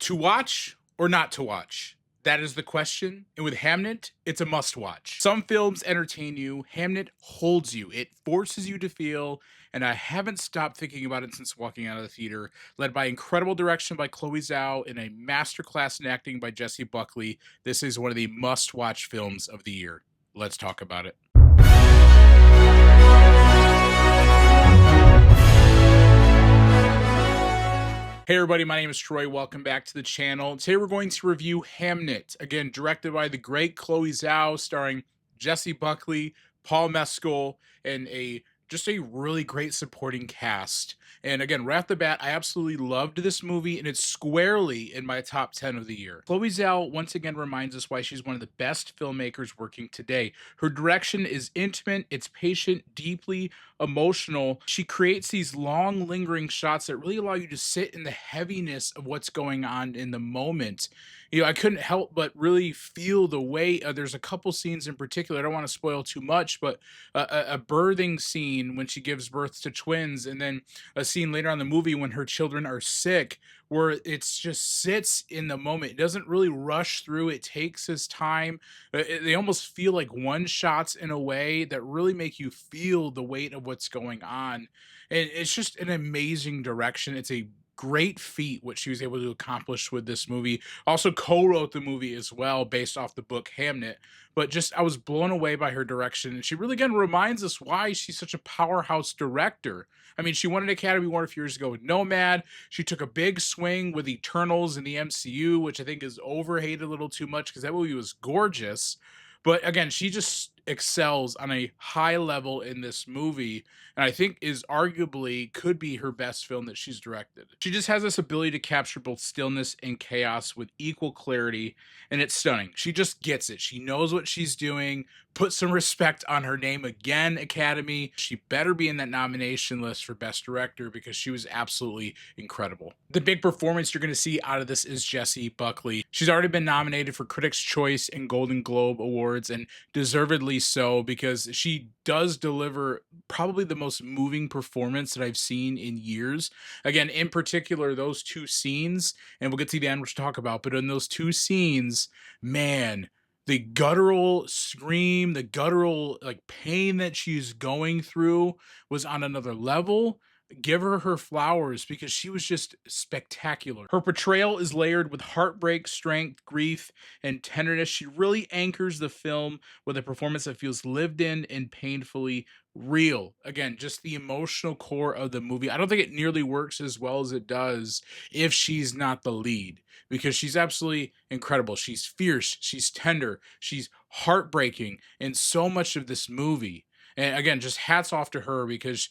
To watch or not to watch? That is the question. And with Hamnet, it's a must watch. Some films entertain you, Hamnet holds you. It forces you to feel, and I haven't stopped thinking about it since walking out of the theater. Led by incredible direction by Chloe Zhao and a masterclass in acting by Jessie Buckley, this is one of the must watch films of the year. Let's talk about it. Hey everybody, my name is Troy. Welcome back to the channel. Today we're going to review Hamnet, again directed by the great Chloe Zhao, starring Jessie Buckley, Paul Mescal, and just a really great supporting cast. And again, right off the bat, I absolutely loved this movie, and it's squarely in my top 10 of the year. Chloe Zhao once again reminds us why she's one of the best filmmakers working today. Her direction is intimate, it's patient, deeply emotional. She creates these long, lingering shots that really allow you to sit in the heaviness of what's going on in the moment. I couldn't help but really feel the weight. There's a couple scenes in particular, I don't want to spoil too much, but a birthing scene when she gives birth to twins, and then a scene later on in the movie when her children are sick, where it's just sits in the moment. It doesn't really rush through. It takes its time. They almost feel like one shots in a way that really make you feel the weight of what's going on. And it's just an amazing direction. It's a great feat what she was able to accomplish with this movie. Also co-wrote the movie as well based off the book Hamnet. But just I was blown away by her direction, and she really again reminds us why she's such a powerhouse director. I mean, she won an Academy Award a few years ago with Nomad. She took a big swing with Eternals in the MCU, which I think is overhated a little too much because that movie was gorgeous. But again, she just excels on a high level in this movie, and I think is arguably could be her best film that she's directed. She just has this ability to capture both stillness and chaos with equal clarity, and it's stunning. She just gets it. She knows what she's doing. Put some respect on her name again, Academy. She better be in that nomination list for Best Director because she was absolutely incredible. The big performance you're going to see out of this is Jessie Buckley. She's already been nominated for Critics' Choice and Golden Globe Awards, and deservedly so, because she does deliver probably the most moving performance that I've seen in years. Again, in particular, those two scenes, and we'll get to the end, which we'll talk about, but in those two scenes, man, the guttural scream, the guttural like pain that she's going through was on another level. Give her flowers because she was just spectacular. Her portrayal is layered with heartbreak, strength, grief, and tenderness. She really anchors the film with a performance that feels lived in and painfully real. Again, just the emotional core of the movie. I don't think it nearly works as well as it does if she's not the lead, because she's absolutely incredible. She's fierce, she's tender, she's heartbreaking in so much of this movie. And again, just hats off to her because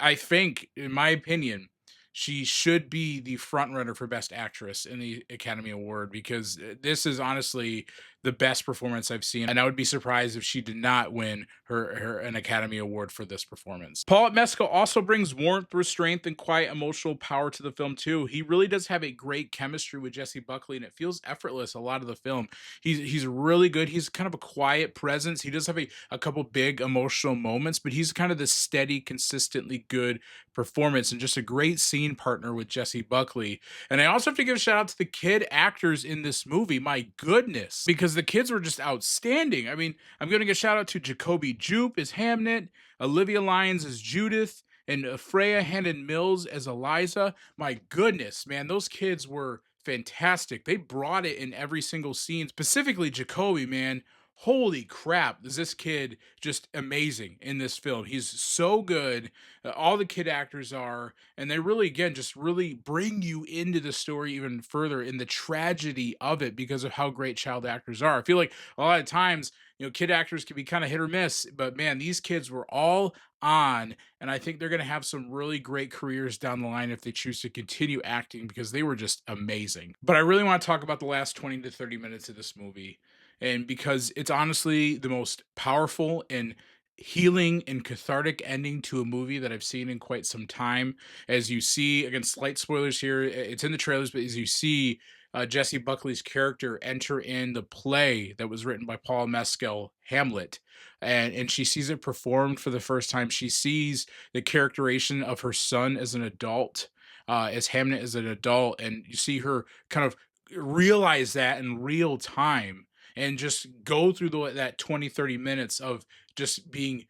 I think, in my opinion, she should be the front runner for Best Actress in the Academy Award, because this is honestly the best performance I've seen, and I would be surprised if she did not win her an Academy Award for this performance. Paul Mescal also brings warmth, restraint, and quiet emotional power to the film too. He really does have a great chemistry with Jessie Buckley, and it feels effortless a lot of the film. He's really good. He's kind of a quiet presence. He does have a couple big emotional moments, but he's kind of this steady, consistently good performance and just a great scene partner with Jessie Buckley. And I also have to give a shout out to the kid actors in this movie. My goodness, because the kids were just outstanding. I mean, I'm going to give a shout out to Jacoby Jupe as Hamnet, Olivia Lyons as Judith, and Freya Handon Mills as Eliza. My goodness, man, those kids were fantastic. They brought it in every single scene, specifically Jacoby, man. Holy crap, is this kid just amazing in this film. He's so good. All the kid actors are, and they really, again, just really bring you into the story even further in the tragedy of it because of how great child actors are. I feel like a lot of times, kid actors can be kind of hit or miss, but man, these kids were all on, and I think they're going to have some really great careers down the line if they choose to continue acting, because they were just amazing. But I really want to talk about the last 20 to 30 minutes of this movie, and because it's honestly the most powerful and healing and cathartic ending to a movie that I've seen in quite some time. As you see, again, slight spoilers here, it's in the trailers, but as you see Jessie Buckley's character enter in the play that was written by Paul Mescal, Hamlet, and she sees it performed for the first time. She sees the characterization of her son as an adult. as Hamnet as an adult, and you see her kind of realize that in real time and just go through that 20-30 minutes of just being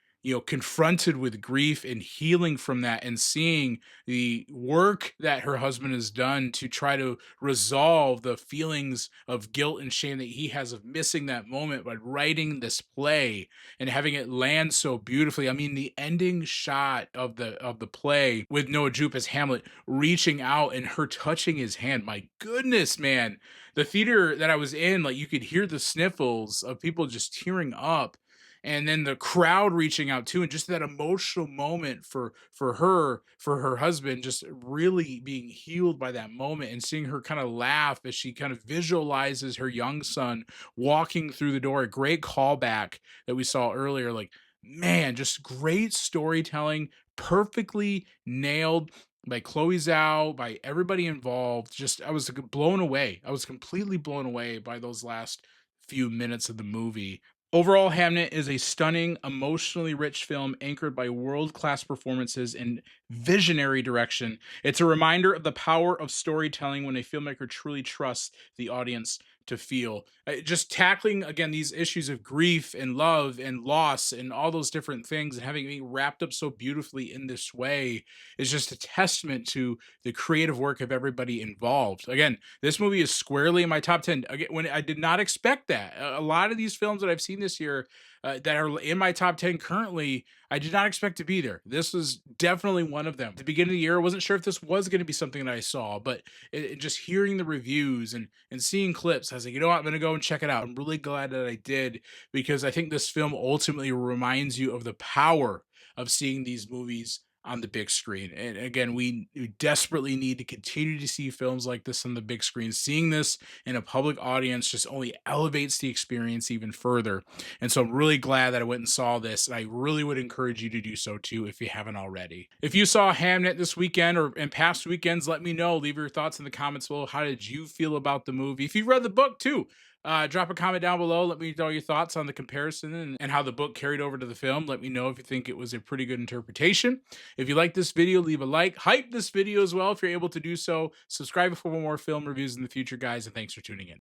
confronted with grief and healing from that, and seeing the work that her husband has done to try to resolve the feelings of guilt and shame that he has of missing that moment by writing this play and having it land so beautifully. I mean, the ending shot of the play with Noah Jupe as Hamlet reaching out and her touching his hand. My goodness, man. The theater that I was in, like, you could hear the sniffles of people just tearing up, and then the crowd reaching out too, and just that emotional moment for her husband, just really being healed by that moment, and seeing her kind of laugh as she kind of visualizes her young son walking through the door. A great callback that we saw earlier. Like, man, just great storytelling, perfectly nailed by Chloe Zhao, by everybody involved. Just, I was blown away. I was completely blown away by those last few minutes of the movie. Overall, Hamnet is a stunning, emotionally rich film anchored by world class performances and visionary direction. It's a reminder of the power of storytelling when a filmmaker truly trusts the audience to feel. Just tackling, again, these issues of grief and love and loss and all those different things, and having it wrapped up so beautifully in this way is just a testament to the creative work of everybody involved. Again, this movie is squarely in my top 10. Again, when I did not expect that. A lot of these films that I've seen this year that are in my top 10 currently, I did not expect to be there. This was definitely one of them. At the beginning of the year, I wasn't sure if this was going to be something that I saw, but just hearing the reviews and seeing clips, I was like, you know what, I'm going to go and check it out. I'm really glad that I did, because I think this film ultimately reminds you of the power of seeing these movies on the big screen. And again, we desperately need to continue to see films like this on the big screen. Seeing this in a public audience just only elevates the experience even further. And so I'm really glad that I went and saw this. And I really would encourage you to do so too if you haven't already. If you saw Hamnet this weekend or in past weekends, let me know. Leave your thoughts in the comments below. How did you feel about the movie? If you read the book too, drop a comment down below. Let me know your thoughts on the comparison and how the book carried over to the film. Let me know if you think it was a pretty good interpretation. If you like this video, leave a like. Hype this video as well if you're able to do so. Subscribe for more film reviews in the future, guys, and thanks for tuning in.